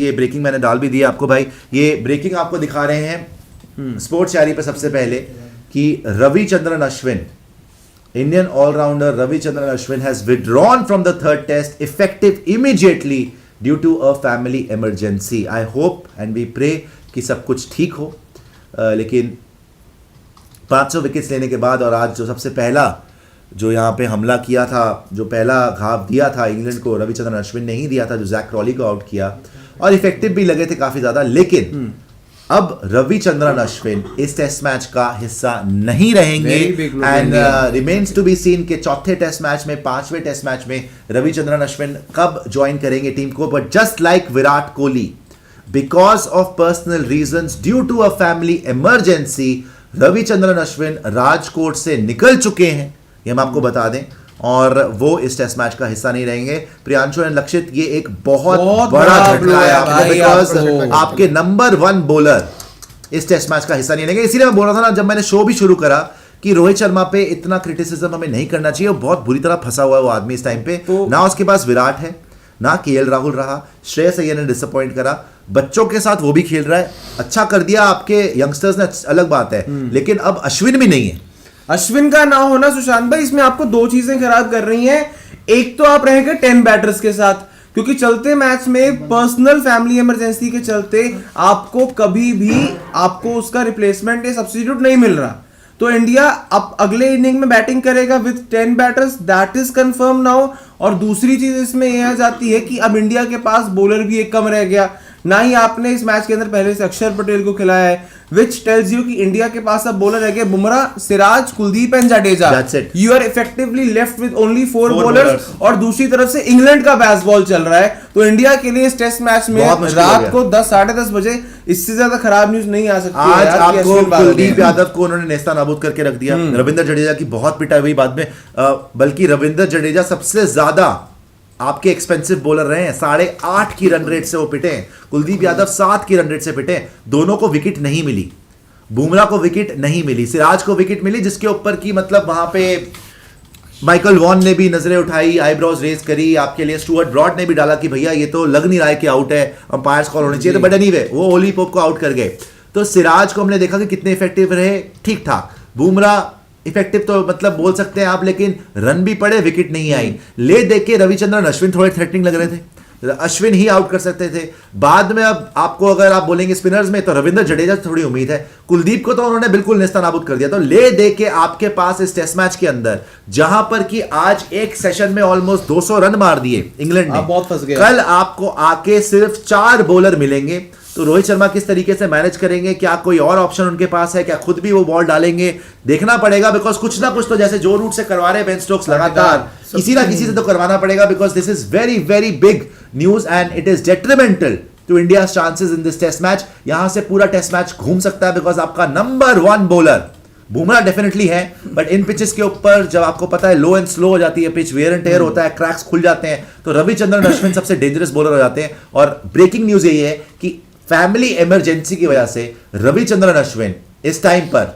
ये ब्रेकिंग मैंने डाल भी दिया आपको भाई। ये ब्रेकिंग आपको दिखा रहे हैं स्पोर्ट्स शायरी पे सबसे पहले कि Ravichandran Ashwin, Indian allrounder Ravichandran Ashwin has withdrawn from the third test effective immediately due to a family emergency. I hope and we pray कि सब कुछ ठीक हो। लेकिन 500 विकेट्स लेने के बाद और आज जो सबसे पहला जो यहाँ पे हमला किया था, जो पहला घाव दिया था इंग्लैंड को, रविचंद्रन अश्विन ने ही दिया था, जो जैक क्रॉली को आउट किया और इफेक्टिव भी लगे थे काफी ज्यादा। लेकिन अब रविचंद्रन अश्विन इस टेस्ट मैच का हिस्सा नहीं रहेंगे and remains to be seen के चौथे टेस्ट मैच में, 5वें टेस्ट मैच में रविचंद्रन अश्विन कब ज्वाइन करेंगे टीम को। But just like Virat Kohli, because of personal reasons due to a family emergency, Ravichandran Ashwin Rajkot से निकल चुके हैं, ये हम आपको बता दें, और वो इस टेस्ट मैच का हिस्सा नहीं रहेंगे। प्रियांशु एंड लक्षित, ये एक बहुत बड़ा झटका है आपको, बिकॉज आपके नंबर 1 बॉलर इस टेस्ट मैच का हिस्सा नहीं रहेंगे। इसीलिए मैं बोल रहा था ना जब मैंने शो भी शुरू करा कि रोहित शर्मा पे इतना क्रिटिसिज्म हमें नहीं करना चाहिए, बहुत बुरी तरह फंसा हुआ है वो आदमी इस टाइम पे। ना उसके पास विराट है, ना केएल राहुल रहा, श्रेयस अय्यर ने डिसअपॉइंट करा, बच्चों के साथ वो भी खेल रहा है, अच्छा कर दिया आपके यंगस्टर्स ने, अलग बात है, लेकिन अब अश्विन भी नहीं है। अश्विन का ना होना सुशांत भाई इसमें आपको 2 चीजें खराब कर रही हैं। एक तो आप रहेंगे 10 बैटर्स के साथ, क्योंकि चलते मैच में पर्सनल फैमिली इमरजेंसी के चलते आपको कभी भी आपको उसका रिप्लेसमेंट या सब्स्टिट्यूट नहीं मिल रहा। तो इंडिया अब अगले इनिंग में बैटिंग करेगा with 10 batters, that is confirm now. और दूसरी चीज इसमें यह आ जाती है कि अब इंडिया के पास बॉलर भी एक कम रह गया, ना ही आपने इस मैच के अंदर पहले से अक्षर पटेल को खिलाया है, विच टेल्स यू कि इंडिया के पास अब बॉलर रह गए Bumrah, Siraj, Kuldeep and Jadeja. You are effectively left with only 4 bowlers. और दूसरी तरफ से इंग्लैंड का बेसबॉल चल रहा है, तो इंडिया के लिए इस टेस्ट मैच में रात को 10 साढ़े 10 बजे इससे ज्यादा खराब न्यूज नहीं आ सकती। आज आपको कुलदीप यादव को उन्होंने नेस्ता नाबूद करके रख दिया, रविंद्र जडेजा की बहुत पिटाई हुई बाद में, बल्कि रविंद्र जडेजा सबसे ज्यादा आपके एक्सपेंसिव बॉलर रहे हैं, 8.5 की रन रेट से वो पिटे हैं, कुलदीप यादव 7 की रन रेट से पिटे, दोनों को विकेट नहीं मिली, बुमराह को विकेट नहीं मिली, सिराज को विकेट मिली, जिसके ऊपर की मतलब वहां पे माइकल वॉन ने भी नजरें उठाई, आईब्रोज रेज करी, आपके लिए स्टुअर्ट ब्रॉड ने भी डाला कि भैया ये तो लग नहीं रहा है कि आउट है, अंपायर्स कॉल होनी चाहिए, तो बट एनीवे वो ओली पोप को आउट कर गए। तो सिराज को हमने देखा कि कितने इफेक्टिव रहे, ठीक ठाक, बुमराह इफेक्टिव तो मतलब बोल सकते हैं आप, लेकिन रन भी पड़े, विकेट नहीं आई। ले देख के रविचंद्रन अश्विन थोड़े थ्रेटनिंग लग रहे थे, अश्विन ही आउट कर सकते थे। बाद में अब आपको अगर आप बोलेंगे स्पिनर्स में, तो रविंद्र जडेजा से थोड़ी उम्मीद है, कुलदीप को तो उन्होंने बिल्कुल नेस्तनाबूद कर दिया। तो ले दे के आपके पास इस टेस्ट मैच के अंदर, जहां पर कि आज एक सेशन में ऑलमोस्ट 200 रन मार दिए इंग्लैंड ने, बहुत फंस गए। कल आपको आके सिर्फ 4 बॉलर मिलेंगे। तो रोहित शर्मा किस तरीके से मैनेज करेंगे, क्या कोई और ऑप्शन उनके पास है, क्या खुद भी वो बॉल डालेंगे, देखना पड़ेगा। बिकॉज कुछ ना कुछ तो जैसे जो रूट से करवा रहे हैं बेन स्टोक्स लगातार, किसी ना किसी से तो करवाना पड़ेगा, because this is very very big news and it is detrimental to India chances in this test match. यहां से पूरा टेस्ट मैच घूम सकता है, बिकॉज आपका नंबर 1 बॉलर बुमराह डेफिनेटली है, बट इन पिचेस के ऊपर जब आपको पता है लो एंड स्लो हो जाती है पिच, वेयर एंड टेयर होता है, क्रैक्स खुल जाते हैं, तो रविचंद्रन अश्विन सबसे डेंजरस बॉलर हो जाते हैं। और ब्रेकिंग न्यूज यही है कि फैमिली इमरजेंसी की वजह से रविचंद्रन अश्विन इस टाइम पर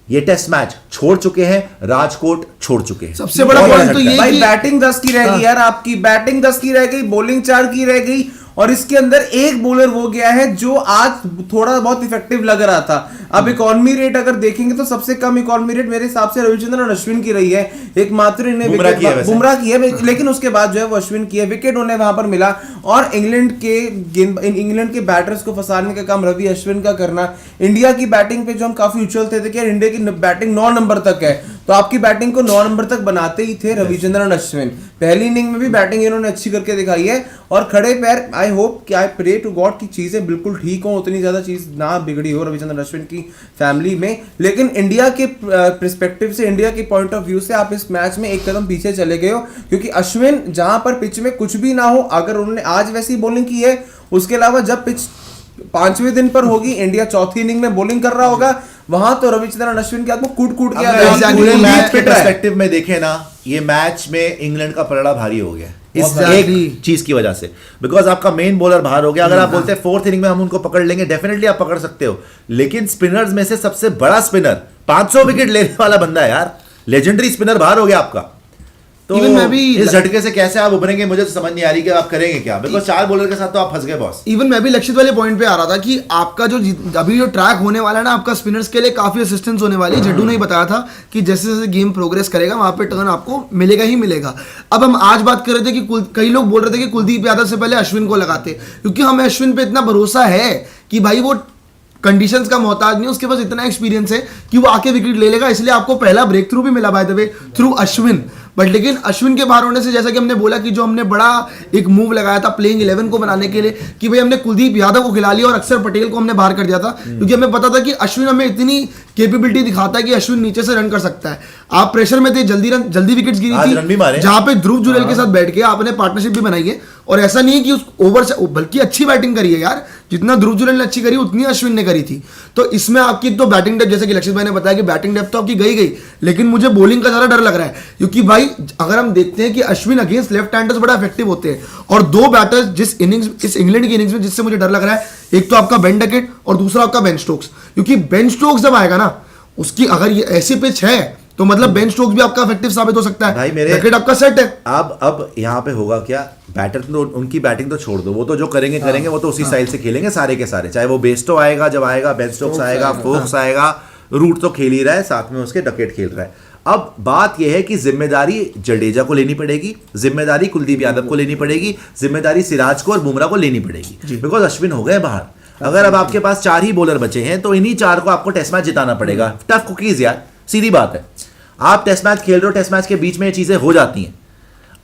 ये टेस्ट मैच छोड़ चुके हैं, राजकोट छोड़ चुके हैं। सबसे बड़ा पॉइंट तो ये भाई बैटिंग 10 की रह गई यार, आपकी बैटिंग 10 की रह गई, बॉलिंग 4 की रह गई, और इसके अंदर एक बॉलर वो गया है जो आज थोड़ा बहुत इफेक्टिव लग रहा था। अब इकॉनमी रेट अगर देखेंगे तो सबसे कम इकॉनमी रेट मेरे हिसाब से रविचंद्रन अश्विन की रही है, एकमात्र इन्हें बुमराह की है, लेकिन उसके बाद जो है वो अश्विन की है, विकेट उन्हें वहां पर मिला। और इंग्लैंड के बैटर्स को फंसाने का काम रवि अश्विन का करना। इंडिया की बैटिंग पे जो हम काफी उछलते थे कि इंडिया की बैटिंग 9 नंबर तक है, तो आपकी बैटिंग को 9 नंबर तक बनाते ही थे रविचंद्रन अश्विन। पहली इनिंग में भी बैटिंग इन्होंने अच्छी करके दिखाई है, और खड़े पैर आई होप कि आई प्रे टू गॉड की चीजें बिल्कुल ठीक हो, उतनी ज्यादा चीज ना बिगड़ी हो रविचंद्रन अश्विन की फैमिली में। लेकिन इंडिया के पर्सपेक्टिव से, इंडिया के पॉइंट ऑफ व्यू से आप इस मैच में एक कदम पीछे चले गए हो, क्योंकि अश्विन जहां पर पिच में कुछ भी ना हो, अगर उन्होंने आज वैसी बॉलिंग की है, उसके अलावा जब पिच 5वें दिन पर होगी, इंडिया चौथी इनिंग में बॉलिंग कर रहा होगा, वहां तो रविचंद्रन अश्विन के आपको कूट के मैच के पर्सपेक्टिव में देखें ना, ये मैच में इंग्लैंड का पलड़ा भारी हो गया इस एक चीज की वजह से, बिकॉज आपका मेन बॉलर बाहर हो गया। अगर आप बोलते हैं 4th इनिंग में हम उनको पकड़ लेंगे, डेफिनेटली आप पकड़ सकते हो, लेकिन स्पिनर्स में से सबसे बड़ा स्पिनर 500 विकेट लेने वाला बंदा है यार, लेजेंडरी स्पिनर बाहर हो गया आपका। तो Even मैं भी इस झटके से कैसे आप उभरेंगे मुझे तो समझ नहीं आ रही कि आप करेंगे क्या, बिकॉज 4 बॉलर के साथ तो आप फंस गए बॉस। इवन मैं भी लक्षित वाले पॉइंट पे आ रहा था कि आपका जो अभी जो ट्रैक होने वाला है ना, आपका स्पिनर्स के लिए काफी असिस्टेंस होने वाली है। जड्डू ने ही बताया था कि जैसे जैसे गेम प्रोग्रेस करेगा वहां पे टर्न आपको मिलेगा ही मिलेगा। अब हम आज बात कर रहे थे कि कई लोग बोल रहे थे कि कुलदीप यादव से पहले अश्विन को लगाते, क्योंकि हमें अश्विन पे इतना भरोसा है कि भाई वो कंडीशंस का मोहताज नहीं, उसके पास इतना एक्सपीरियंस है कि वो आके विकेट ले लेगा। इसलिए आपको पहला ब्रेक थ्रू भी मिला by the way through Ashwin. But लेकिन अश्विन के बाहर होने से, जैसा कि हमने बोला कि जो हमने बड़ा एक मूव लगाया था प्लेइंग 11 को बनाने के लिए कि भाई हमने कुलदीप यादव को खिला लिया और अक्षर पटेल को हमने बाहर कर दिया था, क्योंकि हमें पता था कि अश्विन हमें इतनी कैपेबिलिटी दिखाता है कि अश्विन नीचे से रन कर सकता है। आप प्रेशर में थे, जल्दी विकेट्स गिरी आज रन भी थी, मारे। जहां पे ध्रुव जुरेल के साथ बैठ के आपने पार्टनरशिप भी बनाई है। और ऐसा नहीं है कि उस ओवर से, बल्कि अच्छी बैटिंग करी है यार, जितना ध्रुव जुरेल ने अच्छी करी उतनी अश्विन ने करी थी। तो इसमें आपकी तो बैटिंग डेप्थ, जैसे कि लक्षित भाई ने बताया कि बैटिंग डेप्थ तो आपकी गई, लेकिन मुझे बॉलिंग का ज्यादा डर लग रहा है, क्योंकि भाई अगर हम देखते हैं कि अश्विन अगेंस्ट लेफ्ट हैंडर्स बड़ा इफेक्टिव होते हैं, और 2 बैटर्स जिस इनिंग्स, इस इंग्लैंड की इनिंग्स में जिससे मुझे डर लग रहा है, एक तो आपका बेन डकेट और दूसरा आपका बेन स्टोक्स। क्योंकि बेन स्टोक्स जब आएगा ना, उसकी अगर ये ऐसी पिच है तो मतलब बेन स्टोक्स भी आपका इफेक्टिव साबित हो सकता है। भाई मेरे डकेट आपका सेट है। अब यहाँ पे होगा क्या, बैटर तो उनकी बैटिंग तो छोड़ दो, वो तो जो करेंगे वो तो उसी स्टाइल से खेलेंगे सारे के सारे, चाहे वो बेस्टो आएगा, जब आएगा बेन स्टोक्स आएगा, फोक्स आएगा, रूट तो खेल ही रहा है, साथ में उसके डकेट खेल रहा है। अब बात यह है कि जिम्मेदारी जडेजा को लेनी पड़ेगी, जिम्मेदारी कुलदीप यादव को लेनी पड़ेगी, जिम्मेदारी सिराज को और बुमराह को लेनी पड़ेगी, बिकॉज अश्विन हो गए बाहर। अगर अब आपके पास 4 ही बॉलर बचे हैं तो इन्हीं 4 को आपको टेस्ट मैच जिताना पड़ेगा। टफ कुकीज यार, सीधी बात है। आप टेस्ट मैच खेल रहे हो, टेस्ट मैच के बीच में ये चीजें हो जाती हैं।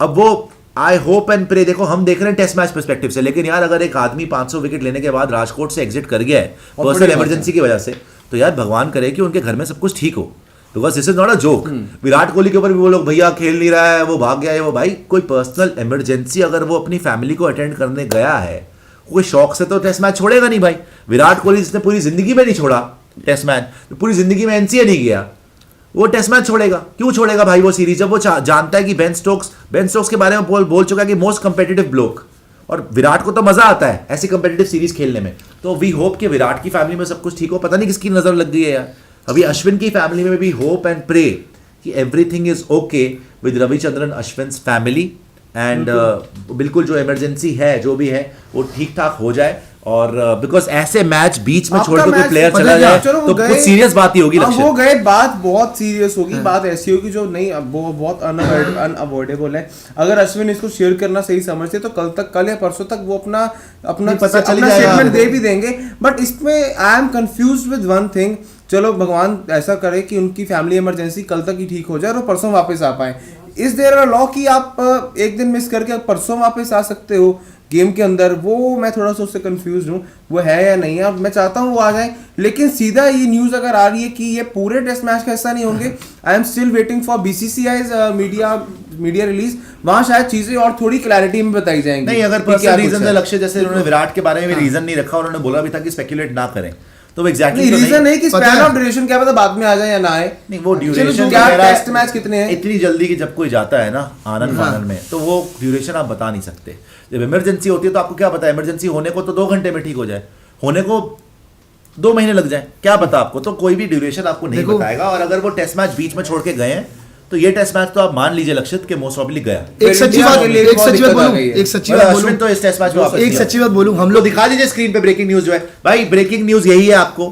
अब वो आई होप एंड प्रे, देखो हम देख रहे हैं टेस्ट मैच पर्सपेक्टिव से, लेकिन यार अगर एक आदमी 500 विकेट लेने के बाद राजकोट से एग्जिट कर गया है पर्सनल इमरजेंसी की वजह से, तो यार भगवान करे कि उनके घर में सब कुछ ठीक हो, because this is not a joke. Virat Kohli के ऊपर भी वो लोग भैया खेल नहीं रहा है, वो भाग गया है, वो भाई कोई पर्सनल इमरजेंसी, अगर वो अपनी फैमिली को अटेंड करने गया है, कोई शौक से तो टेस्ट मैच छोड़ेगा नहीं भाई। विराट कोहली जिसने पूरी जिंदगी में नहीं छोड़ा टेस्ट मैच, तो पूरी जिंदगी में एनसीए नहीं गया, वो टेस्ट मैच छोड़ेगा क्यों छोड़ेगा भाई वो सीरीज, जब वो जानता है कि बेन स्टोक्स के बारे में बोल चुका है कि मोस्ट कंपेटिटिव ब्लोक, और विराट को तो मजा आता है ऐसी कंपेटिटिव सीरीज खेलने में। तो वी होप कि विराट की फैमिली में सब कुछ ठीक हो, पता नहीं किसकी नजर लग गई है यार। अभी अश्विन की फैमिली में भी होप एंड प्रे कि everything is okay with Ravichandran Ashwin's family, and बिल्कुल जो इमरजेंसी है जो भी है वो ठीक ठाक हो जाए। और बिकॉज ऐसे मैच बीच में छोड़ के कोई प्लेयर चला जाए तो कुछ सीरियस बात ही होगी। वो गए, बात बहुत सीरियस होगी, बात ऐसी होगी जो नहीं, वो बहुत अनअवॉइडेबल है। अगर अश्विन इसको शेयर करना सही समझते तो कल या परसों तक वो अपना स्टेटमेंट दे भी देंगे। बट इसमें I am confuse with one thing, चलो भगवान ऐसा करे कि उनकी फैमिली इमरजेंसी कल तक ही ठीक हो जाए और परसों वापस आ पाए। इज देयर अ लॉ कि आप एक दिन मिस करके परसों वापस आ सकते हो गेम के अंदर? वो मैं थोड़ा सा उससे कंफ्यूज हूँ, वो है या नहीं है। मैं चाहता हूँ वो आ जाए, लेकिन सीधा ये न्यूज अगर आ रही है कि ये पूरे टेस्ट मैच का हिस्सा नहीं होंगे, I am still waiting for BCCI's media release, वहां शायद चीजें और थोड़ी क्लैरिटी में बताई जाएंगी। नहीं, अगर पर्सनल रीजन से लक्ष्य, जैसे उन्होंने विराट के बारे में रीजन नहीं रखा, उन्होंने बोला भी था कि स्पेकुलेट ना करें, तो एग्जैक्टली रीजन है कि स्पैन ऑफ ड्यूरेशन क्या पता बाद में आ जाए या ना आए। नहीं, वो ड्यूरेशन क्या टेस्ट मैच कितने हैं, इतनी जल्दी कि जब कोई जाता है ना आनंद फानन में, तो वो ड्यूरेशन आप बता नहीं सकते। जब इमरजेंसी होती है तो आपको क्या पता है, इमरजेंसी होने को तो 2 घंटे में ठीक हो जाए, होने को 2 महीने लग जाए, क्या पता आपको। तो कोई भी ड्यूरेशन आपको नहीं बताएगा। और अगर वो टेस्ट मैच बीच में छोड़ के गए हैं तो ये टेस्ट मैच तो आप मान लीजिए लक्षित के मोस्ट प्रॉब्ली गया। एक सच्ची बात बोलूं, हम लोग दिखा दीजिए स्क्रीन पे ब्रेकिंग न्यूज जो है भाई। ब्रेकिंग न्यूज यही है आपको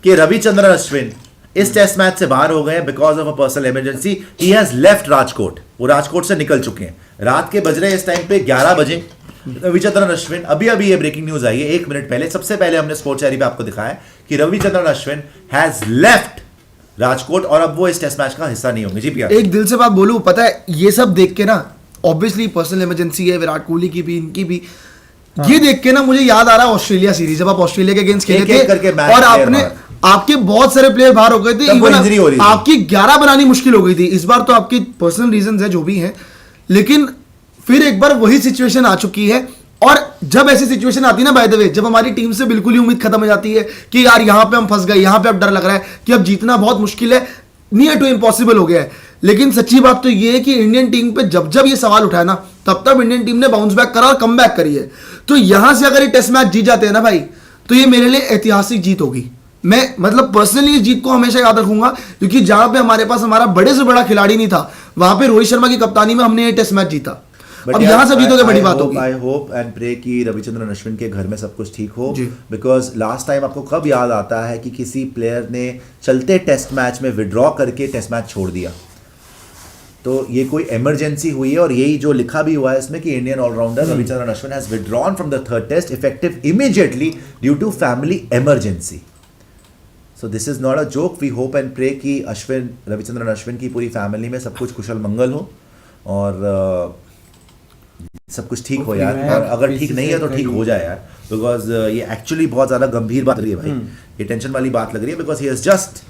कि रविचंद्रन अश्विन इस टेस्ट मैच से बाहर हो गए because of a personal emergency. He has left Rajkot, वो राजकोट से निकल चुके हैं। रात के बज रहे हैं इस टाइम पे 11 बजे। रविचंद्रन अश्विन, अभी ये ब्रेकिंग न्यूज आई है 1 मिनट पहले, सबसे पहले हमने स्पोर्ट्स डायरी पे आपको दिखाया कि रविचंद्रन अश्विन हैज लेफ्ट राजकोट और अब वो इस टेस्ट मैच का हिस्सा नहीं होंगे। जी पिया, एक दिल से बात बोलूं, पता है ये सब देख के ना, ऑब्वियसली पर्सनल इमरजेंसी है विराट कोहली की भी, इनकी भी, ये देख के ना मुझे याद आ रहा है ऑस्ट्रेलिया सीरीज, जब आप ऑस्ट्रेलिया के अगेंस्ट खेले थे और आपके बहुत सारे प्लेयर बाहर हो गए थे, इवन आपकी 11 बनानी मुश्किल हो गई थी। इस बार तो आपकी पर्सनल रीजंस है जो भी हैं, लेकिन फिर एक बार वही सिचुएशन आ चुकी है। और जब ऐसी सिचुएशन आती है ना, बाय द वे, जब हमारी टीम से बिल्कुल ही उम्मीद खत्म हो जाती है कि यार यहाँ पे हम फंस गए, यहाँ पे अब डर लग रहा है कि अब जीतना बहुत मुश्किल है, नियर टू इम्पॉसिबल हो गया है। लेकिन सच्ची बात तो ये है कि इंडियन टीम पे जब जब ये सवाल उठाया ना, तब तब इंडियन टीम ने बाउंस बैक करा और कम बैक करी है। तो यहां से अगर ये टेस्ट मैच जीत जाते हैं ना भाई, तो ये मेरे लिए ऐतिहासिक जीत होगी। मैं मतलब पर्सनली इस जीत को हमेशा याद रखूंगा, क्योंकि जहां पे हमारे पास हमारा बड़े से बड़ा खिलाड़ी नहीं था, वहां पे रोहित शर्मा की कप्तानी में हमने ये टेस्ट मैच जीता। अब यहां से जीतोगे बड़ी बात होगी। आई होप एंड प्रे कि रविचंद्रन अश्विन के घर में सब कुछ ठीक हो, बिकॉज लास्ट टाइम आपको कब याद आता है कि किसी प्लेयर ने चलते टेस्ट मैच में विड्रॉ करके टेस्ट मैच छोड़ दिया। तो ये कोई इमरजेंसी हुई है, और यही जो लिखा भी हुआ है इसमें कि Indian allrounder Ravichandran Ashwin has withdrawn from the third test effective immediately due to family emergency. So this is not a joke. We hope and pray कि रविचंद्रन अश्विन की पूरी फैमिली में सब कुछ कुशल मंगल हो और सब कुछ ठीक हो यार। और अगर ठीक नहीं है तो ठीक हो जाए यार, बिकॉज ये एक्चुअली बहुत ज्यादा गंभीर बात लग रही है भाई, ये टेंशन वाली बात लग रही है, because he has just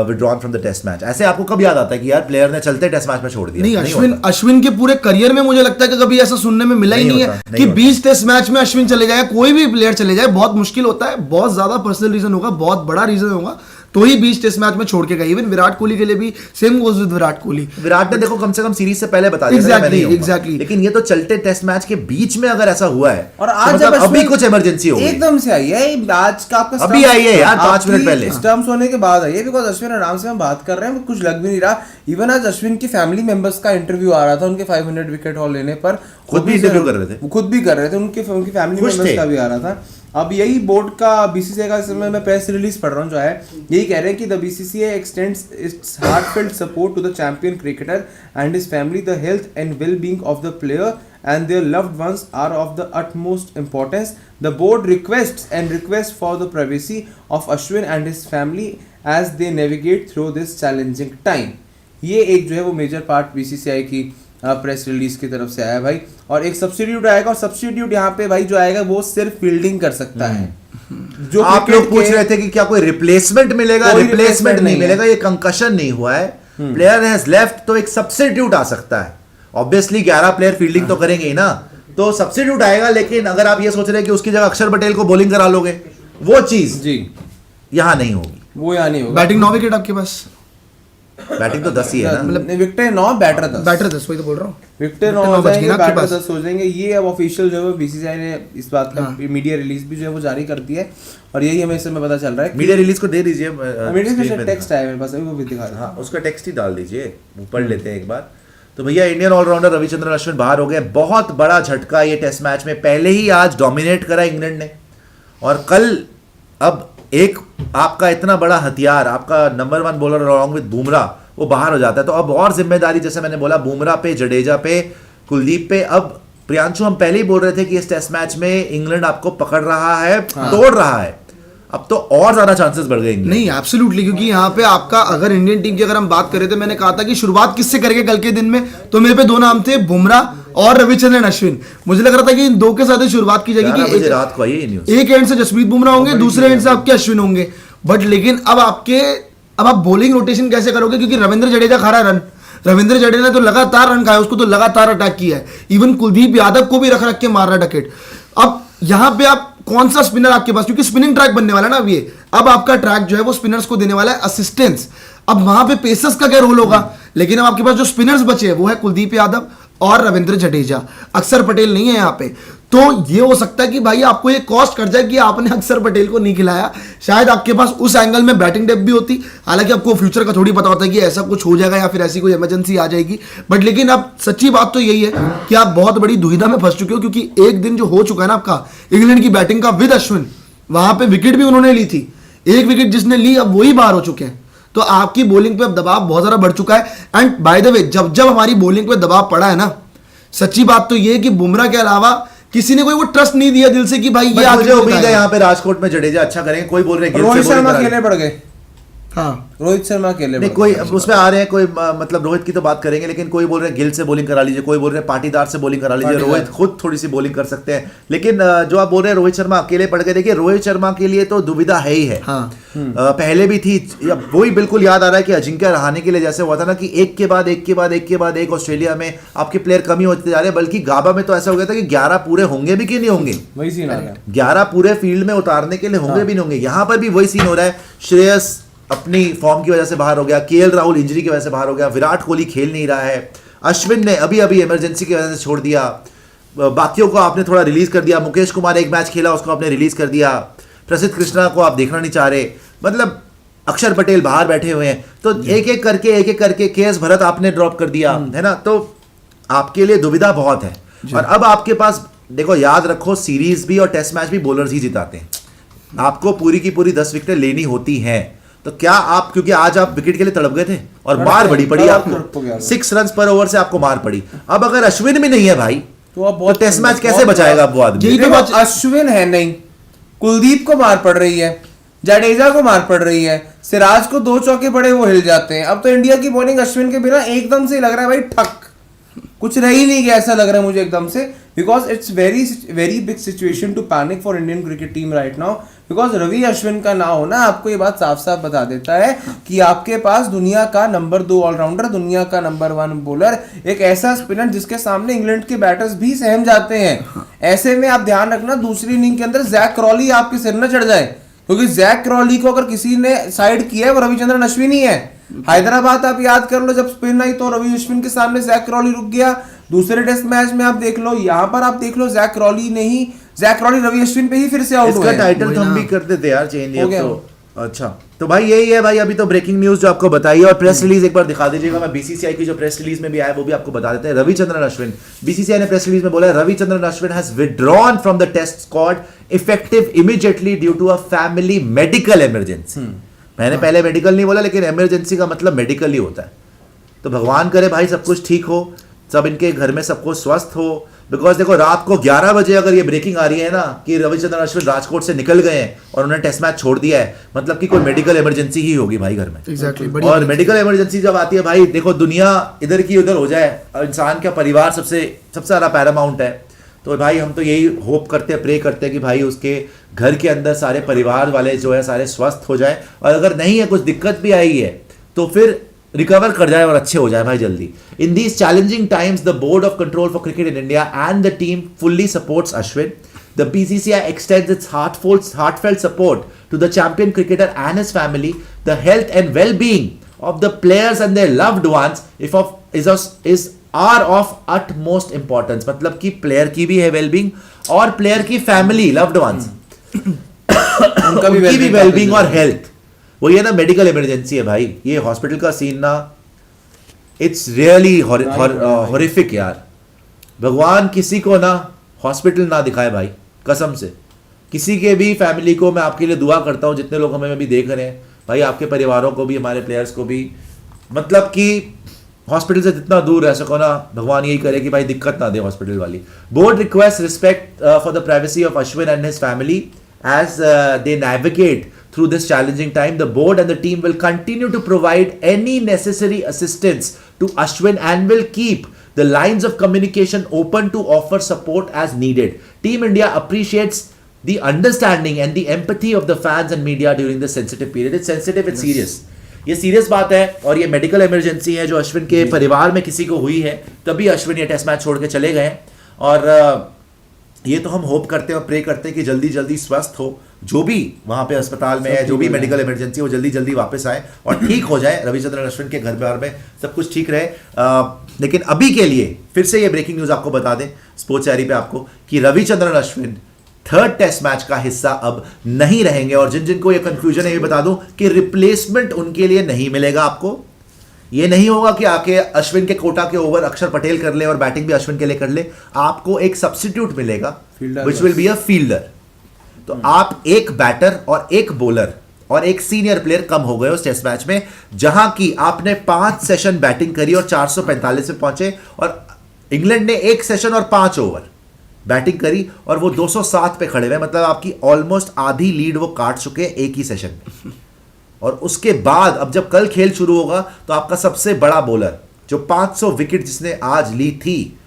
withdrawn from the test match. ऐसे आपको कब याद आता है कि यार प्लेयर ने चलते टेस्ट मैच में छोड़ दिया? नहीं, अश्विन के पूरे करियर में मुझे लगता है कि कभी ऐसा सुनने में मिला ही नहीं है कि 20 टेस्ट मैच में अश्विन चले जाए, कोई भी प्लेयर चले जाए, बहुत मुश्किल होता है, बहुत ज्यादा पर्सनल रीजन होगा, बहुत बड़ा रीजन होगा, तो ही 20 टेस्ट मैच में छोड़ के गए। इवन विराट कोहली के लिए भी same goes with Virat Kohli. Virat ने देखो कम से कम सीरीज से पहले बता दिया एग्जैक्टली, लेकिन ये तो चलते टेस्ट मैच के बीच में अगर ऐसा हुआ है, और आज तो मतलब अभी कुछ इमरजेंसी हो गई एकदम से आई है आज का, आपका अभी आई है यार 5 मिनट पहले स्टंप्स होने के बाद आई है, बिकॉज अश्विन आराम से हम बात कर रहे हैं, कुछ लग भी नहीं रहा। इवन आज अश्विन की फैमिली मेंबर्स का इंटरव्यू आ रहा था उनके 500 विकेट हॉल लेने पर, खुद भी इंटरव्यू कर रहे थे, खुद भी कर रहे थे, उनकी फैमिली मेंबर्स का भी आ रहा था। अब यही बोर्ड का बीसीसीआई का समय मैं प्रेस रिलीज पढ़ रहा हूँ जो है, यही कह रहे हैं कि the BCCI extends its heartfelt support to the champion cricketer and his family. The health and well being of the player and their loved ones are of the utmost importance. The board requests for the privacy of Ashwin and his family as they navigate through this challenging time. ये एक जो है वो major part BCCI की press release की तरफ से आया भाई। और एक सब्स्टिट्यूट आएगा, और सब्स्टिट्यूट यहाँ पे भाई जो आएगा वो सिर्फ फील्डिंग कर सकता है। जो आप लोग पूछ रहे थे कि क्या कोई रिप्लेसमेंट मिलेगा, रिप्लेसमेंट नहीं मिलेगा, ये कंकशन नहीं हुआ है, प्लेयर हैज लेफ्ट, तो एक सब्स्टिट्यूट आ सकता है। ऑब्वियसली 11 प्लेयर फील्डिंग तो करेंगे ही ना, तो सब्स्टिट्यूट आएगा। लेकिन अगर आप ये सोच रहे हैं कि उसकी जगह अक्षर पटेल को बॉलिंग करा लोगे, वो चीज जी यहां नहीं होगी, वो यहां नहीं होगा। बैटिंग 9 विकेट आपके पास, बैटिंग तो 10 ही है ना, मतलब विकेट 9 बैटर 10, बैटर 10, वही तो बोल रहा हूँ, विकेट 9 हो जाएंगे, बैटर 10 हो जाएंगे। ये अब ऑफिशियल जो है बीसीसीआई ने इस बात का मीडिया रिलीज भी जो है वो जारी कर दी है, और यही हमें इसमें पता चल रहा है। मीडिया रिलीज को दे दीजिए, मीडिया में टेक्स्ट आया मेरे पास, अभी वो भी दिखा रहा है, उसका टेक्स्ट ही डाल दीजिए, वो पढ़ लेते हैं एक बार। तो भैया इंडियन ऑलराउंडर रविचंद्रन अश्विन बाहर हो गए, बहुत बड़ा झटका ये टेस्ट मैच में। पहले ही आज डोमिनेट करा इंग्लैंड ने, और कल अब एक आपका इतना बड़ा हथियार, आपका number 1 bowler along with Bumrah, वो बाहर हो जाता है। तो अब और जिम्मेदारी, जैसे मैंने बोला, बुमराह पे, जडेजा पे, कुलदीप पे। अब प्रियांशु, हम पहले ही बोल रहे थे कि इस टेस्ट मैच में इंग्लैंड आपको पकड़ रहा है, तोड़ रहा है, अब तो और ज्यादा चांसेस बढ़ गए। नहीं एब्सोल्युटली, क्योंकि यहाँ पे आपका अगर इंडियन टीम की अगर हम बात करें तो मैंने कहा था कि शुरुआत किससे करेंगे कल के दिन में, तो मेरे पे 2 नाम थे, बुमराह और रविचंद्रन अश्विन। मुझे लग रहा था कि इन 2 के साथ ही शुरुआत की जाएगी कि रात को एक एंड से जसप्रीत बुमराह होंगे, दूसरे एंड से आपके अश्विन होंगे। बट लेकिन अब आप बॉलिंग रोटेशन कैसे करोगे, क्योंकि रविंद्र जडेजा खा रहा रन, रविंद्र जडेजा ने तो लगातार रन खाया, उसको तो लगातार अटैक किया है, इवन कुलदीप यादव को भी रख के मार रहा डकेट। अब यहाँ पे आप कौन सा स्पिनर आपके पास, क्योंकि स्पिनिंग ट्रैक बनने वाला है ना अब ये, अब आपका ट्रैक जो है वो स्पिनर्स को देने वाला है असिस्टेंस। अब वहां पे पेसर्स का क्या रोल होगा, लेकिन अब आपके पास जो स्पिनर्स बचे हैं वो है कुलदीप यादव और रविंद्र जडेजा, अक्षर पटेल नहीं है यहाँ पे। तो ये हो सकता है कि भाई आपको ये कॉस्ट कर जाए कि आपने अक्षर पटेल को नहीं खिलाया। शायद आपके पास उस एंगल में बैटिंग डेप्थ भी होती, हालांकि आपको फ्यूचर का थोड़ी पता होता है कि ऐसा कुछ हो जाएगा या फिर ऐसी कोई इमरजेंसी आ जाएगी। बट लेकिन अब सच्ची बात तो यही है कि आप बहुत बड़ी दुविधा में फंस चुके हो, क्योंकि एक दिन जो हो चुका है ना आपका इंग्लैंड की बैटिंग का विद अश्विन, वहां पे विकेट भी उन्होंने ली थी, एक विकेट जिसने ली अब वही बाहर हो चुके हैं। तो आपकी बॉलिंग पे अब दबाव बहुत ज्यादा बढ़ चुका है। एंड बाय द वे, जब हमारी बॉलिंग पे दबाव पड़ा है ना, सच्ची बात तो ये है कि बुमराह के अलावा किसी ने कोई वो ट्रस्ट नहीं दिया दिल से कि भाई ये मुझे उम्मीद है यहाँ पे राजकोट में जडेजा अच्छा करेंगे। कोई बोल रहे हैं रोहित शर्मा खेलने पड़ गए, हाँ रोहित शर्मा खेलने नहीं, कोई उसमें आ रहे हैं, कोई मतलब रोहित की तो बात करेंगे, लेकिन कोई बोल रहे हैं गिल से बॉलिंग करा लीजिए, कोई बोल रहे हैं पाटीदार से बॉलिंग करा लीजिए, रोहित खुद थोड़ी सी बॉलिंग कर सकते हैं। लेकिन जो आप बोल रहे हैं रोहित शर्मा अकेले पड़ गए, देखिए रोहित शर्मा के लिए तो दुविधा है ही है, हाँ। पहले भी थी, वही बिल्कुल याद आ रहा है कि अजिंक्य रहाणे के लिए जैसे हुआ था ना कि एक के बाद एक ऑस्ट्रेलिया में आपके प्लेयर कमी होते जा रहे हैं, बल्कि गाबा में तो ऐसा हो गया था कि 11 पूरे होंगे भी कि नहीं होंगे, वही सीन आ गया, 11 पूरे फील्ड में उतारने के लिए होंगे भी नहीं होंगे। यहाँ पर भी वही सीन हो रहा है। श्रेयस अपनी फॉर्म की वजह से बाहर हो गया, केएल राहुल इंजरी की वजह से बाहर हो गया, विराट कोहली खेल नहीं रहा है, अश्विन ने अभी इमरजेंसी की वजह से छोड़ दिया, बाकियों को आपने थोड़ा रिलीज कर दिया, मुकेश कुमार एक मैच खेला उसको आपने रिलीज कर दिया, प्रसिद्ध कृष्णा को आप देखना नहीं चाह रहे। मतलब अक्षर पटेल बाहर बैठे हुए हैं, तो एक एक करके केएस भरत आपने ड्रॉप कर दिया, है ना, तो आपके लिए दुविधा बहुत है। और अब आपके पास देखो, याद रखो, सीरीज भी और टेस्ट मैच भी बॉलर्स ही जिताते हैं। आपको पूरी की पूरी 10 विकेटें लेनी होती हैं, तो क्या आप, क्योंकि आज आप विकेट के लिए तड़प गए थे और मार बड़ी पड़ी आपको, 6 रन पर ओवर से आपको मार पड़ी। अब अगर अश्विन भी नहीं है भाई, तो टेस्ट मैच कैसे बचाएगा वो आदमी? अश्विन है नहीं, कुलदीप को मार पड़ रही है, जडेजा को मार पड़ रही है, सिराज को 2 चौके पड़े वो हिल जाते हैं। अब तो इंडिया की बॉलिंग अश्विन के बिना एकदम से लग रहा है भाई ठक, कुछ रह ही नहीं गया ऐसा लग रहा है मुझे एकदम से, because it's very big situation to panic for Indian cricket team right now, because Ravi Ashwin का ना होना आपको ये बात साफ साफ बता देता है कि आपके पास दुनिया का नंबर 2 ऑलराउंडर, दुनिया का नंबर 1 बॉलर, एक ऐसा स्पिनर जिसके सामने इंग्लैंड के बैटर्स भी सहम जाते हैं। ऐसे में आप ध्यान रखना दूसरी इनिंग के अंदर जैक क्रॉली आपके सिर न चढ़ जाए, क्योंकि जैक क्रॉली को अगर किसी ने साइड किया है वो रविचंद्रन अश्विन ही है। हैदराबाद आप याद कर लो, जब स्पिन आई तो रवि अश्विन के सामने जैक क्रॉली रुक गया। दूसरे टेस्ट मैच में आप देख लो, यहाँ पर आप देख लो, जैक क्रॉली रवि अश्विन पे ही फिर से आउट हुए। इसका टाइटल तो हम भी कर देते यार चेंज, तो अच्छा। तो भाई यही है भाई, अभी तो ब्रेकिंग न्यूज जो आपको बताई, और प्रेस रिलीज एक बार दिखा दीजिएगा। मैं बीसीसीआई की जो प्रेस रिलीज में भी आया वो भी आपको बता देते हैं। रविचंद्रन अश्विन, बीसीसीआई ने प्रेस रिलीज में बोला, Ravichandran Ashwin has withdrawn from the test squad effective immediately due to a family medical emergency. मैंने पहले मेडिकल नहीं बोला, लेकिन इमरजेंसी का मतलब मेडिकल ही होता है। तो भगवान करे भाई सब कुछ ठीक हो, सब इनके घर में सबको स्वस्थ हो। बिकॉज देखो, रात को 11 बजे अगर ये ब्रेकिंग आ रही है ना कि रविचंद्रन अश्विन राजकोट से निकल गए हैं और उन्होंने टेस्ट मैच छोड़ दिया है, मतलब कि कोई मेडिकल इमरजेंसी ही होगी भाई घर में। Exactly, और मेडिकल इमरजेंसी जब आती है भाई, देखो दुनिया इधर की उधर हो जाए, इंसान का परिवार सबसे ज्यादा पैरामाउंट है। तो भाई हम तो यही होप करते हैं, प्रे करते हैं कि भाई उसके घर के अंदर सारे परिवार वाले जो है सारे स्वस्थ हो जाए, और अगर नहीं है, कुछ दिक्कत भी आई है, तो फिर रिकवर कर जाए और अच्छे हो जाए भाई जल्दी। In these challenging times the board of control for cricket in India and the team fully supports Ashwin. The BCCI extends its heartfelt support to the champion cricketer and his family. The health and well-being of the players and their loved ones is are of utmost importance. मतलब कि player की भी है wellbeing और player की family loved ones उनकी भी wellbeing और हेल्थ। वो ये ना मेडिकल इमरजेंसी है भाई, ये हॉस्पिटल का सीन ना, इट्स रियली हॉरिफिक यार। भगवान किसी को ना हॉस्पिटल ना दिखाए भाई, कसम से। किसी के भी फैमिली को मैं आपके लिए दुआ करता हूँ, जितने लोग हमें भी देख रहे हैं भाई, आपके परिवारों को भी, हमारे प्लेयर्स को भी, मतलब कि हॉस्पिटल से जितना दूर रह सको ना, भगवान यही करे कि भाई दिक्कत ना दे हॉस्पिटल वाली। Board request respect for the privacy of Ashwin and his family as they navigate through this challenging time. The board and the team will continue to provide any necessary assistance to Ashwin and will keep the lines of communication open to offer support as needed. Team India appreciates the understanding and the empathy of the fans and media during this sensitive period. It's sensitive, it's serious. ये serious बात है और ये medical emergency है जो अश्विन के परिवार में किसी को हुई है, तभी अश्विन ये टेस्ट मैच छोड़ के चले गए। और ये तो हम होप करते हैं और प्रे करते हैं कि जल्दी जल्दी स्वस्थ हो, जो भी वहाँ पे अस्पताल में है, जो भी मेडिकल इमरजेंसी, वो जल्दी जल्दी वापस आए और ठीक हो जाए। रविचंद्रन अश्विन के घर बार में सब कुछ ठीक रहे। लेकिन अभी के लिए फिर से ये ब्रेकिंग न्यूज़ आपको बता दें स्पोर्ट्स डायरी पे आपको कि Ravichandran Ashwin third test match का हिस्सा अब नहीं रहेंगे। और जिन जिनको ये कंफ्यूजन है ये बता दूं कि रिप्लेसमेंट उनके लिए नहीं मिलेगा। आपको ये नहीं होगा कि आके अश्विन के कोटा के ओवर अक्षर पटेल कर ले और बैटिंग भी अश्विन के लिए कर ले। आपको एक सब्स्टिट्यूट मिलेगा which will be a fielder. तो आप एक बैटर और एक बॉलर और एक सीनियर प्लेयर कम हो गए उस टेस्ट मैच में, जहां की आपने 5 सेशन बैटिंग करी और 445 पे पहुंचे, और इंग्लैंड ने 1 सेशन और 5 ओवर बैटिंग करी और वो 207 पे खड़े हुए। मतलब आपकी ऑलमोस्ट आधी लीड वो काट चुके हैं एक ही सेशन में। और उसके बाद अब जब कल खेल शुरू होगा तो आपका सबसे बड़ा बॉलर जो 500 विकेट जिसने आज ली थी,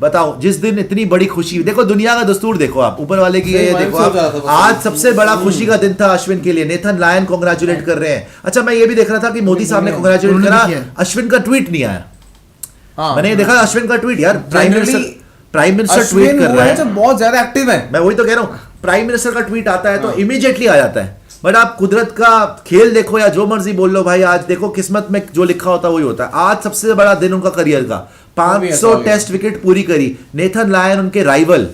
बताओ जिस दिन इतनी बड़ी खुशी, देखो दुनिया का दस्तूर देखो आप, ऊपर वाले की ये देखो आप, आज सबसे बड़ा खुशी का दिन था अश्विन के लिए। नेथन लायन कांग्रेचुलेट कर रहे हैं। अच्छा, मैं ये भी देख रहा था कि मोदी साहब ने कांग्रेचुलेट करा, अश्विन का ट्वीट नहीं आया। मैंने देखा अश्विन का ट्वीट, यार प्राइम मिनिस्टर ट्वीट कर रहा है, बहुत ज्यादा एक्टिव है। मैं वही तो कह रहा हूँ, प्राइम मिनिस्टर का ट्वीट आता है तो इमीडिएटली आ जाता है। बट आप कुदरत का खेल देखो या जो मर्जी बोल लो भाई, आज देखो किस्मत में जो लिखा होता है वही होता है। आज सबसे बड़ा दिन उनका करियर का, 500 टेस्ट विकेट पूरी करी। नेथन लायन उनके राइवल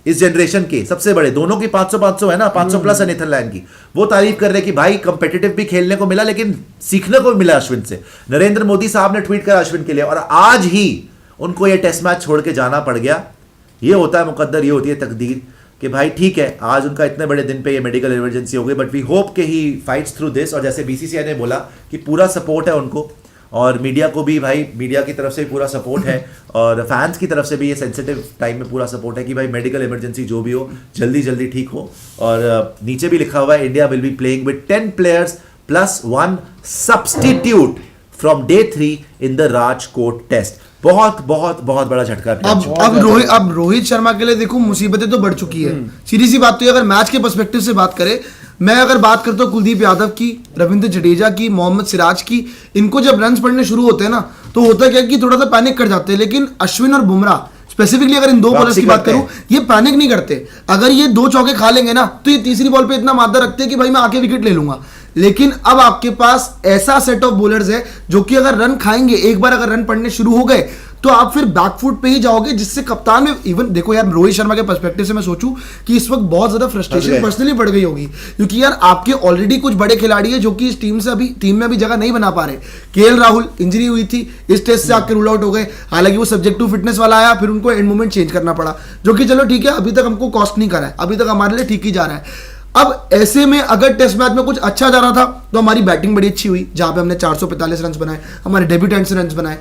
इस जनरेशन के सबसे बड़े, दोनों की 500 है ना, 500 प्लस है नीदरलैंड की, वो तारीफ कर रहे कि भाई कंपेटिटिव भी खेलने को मिला, लेकिन सीखने को मिला अश्विन से। नरेंद्र मोदी साहब ने ट्वीट करा अश्विन के लिए, और आज ही उनको ये टेस्ट मैच छोड़ के जाना पड़ गया। ये होता है मुकद्दर, ये होती है तकदीर कि भाई ठीक है, आज उनका इतने बड़े दिन पे ये मेडिकल इमरजेंसी हो गई, बट वी होप कि ही फाइट्स थ्रू दिस। और जैसे बीसीसीआई ने बोला कि पूरा सपोर्ट है उनको, और मीडिया को भी, भाई मीडिया की तरफ से भी पूरा सपोर्ट है, और फैंस की तरफ से भी ये सेंसिटिव टाइम में पूरा सपोर्ट है कि भाई मेडिकल इमरजेंसी जो भी हो जल्दी जल्दी ठीक हो। और नीचे भी लिखा हुआ है India will be playing with 10 players plus 1 substitute from day 3 in the Rajkot test. बहुत बहुत बहुत बड़ा झटका है। अब रोहित शर्मा के लिए देखो मुसीबतें तो बढ़ चुकी है। सीधी सी बात तो अगर मैच के पर्सपेक्टिव से बात करें, मैं अगर बात करता हूँ कुलदीप यादव की, रविंद्र जडेजा की, मोहम्मद सिराज की, इनको जब रन्स पड़ने शुरू होते हैं ना, तो होता क्या कि थोड़ा सा पैनिक कर जाते हैं। लेकिन अश्विन और बुमराह स्पेसिफिकली, अगर इन दो बॉलर्स की बात करूं, ये पैनिक नहीं करते। अगर ये 2 चौके खा लेंगे ना, तो ये तीसरी बॉल पे इतना मादा रखते हैं कि भाई मैं आके विकेट ले लूंगा। लेकिन अब आपके पास ऐसा सेट ऑफ बॉलर्स है जो कि अगर रन खाएंगे, एक बार अगर रन पड़ने शुरू हो गए, तो आप फिर बैकफुट पे ही जाओगे, जिससे कप्तान में इवन देखो यार, रोहित शर्मा के पर्सपेक्टिव से मैं सोचूं कि इस वक्त बहुत ज्यादा फ्रस्ट्रेशन पर्सनली बढ़ गई होगी, क्योंकि यार आपके ऑलरेडी कुछ बड़े खिलाड़ी है जो कि इस टीम में अभी जगह नहीं बना पा रहे। केएल राहुल इंजरी हुई थी, इस टेस्ट से आके रूल आउट हो गए, हालांकि वो सब्जेक्ट टू फिटनेस वाला आया, फिर उनको एंड मोमेंट चेंज करना पड़ा, जो कि चलो ठीक है, अभी तक हमको कॉस्ट नहीं करा है, अभी तक हमारे लिए ठीक ही जा रहा है। अब ऐसे में अगर टेस्ट मैच में कुछ अच्छा जा रहा था, तो हमारी बैटिंग बड़ी अच्छी हुई, जहां पे हमने 445 रन बनाए, हमारे डेब्यूटेंट से रन बनाए,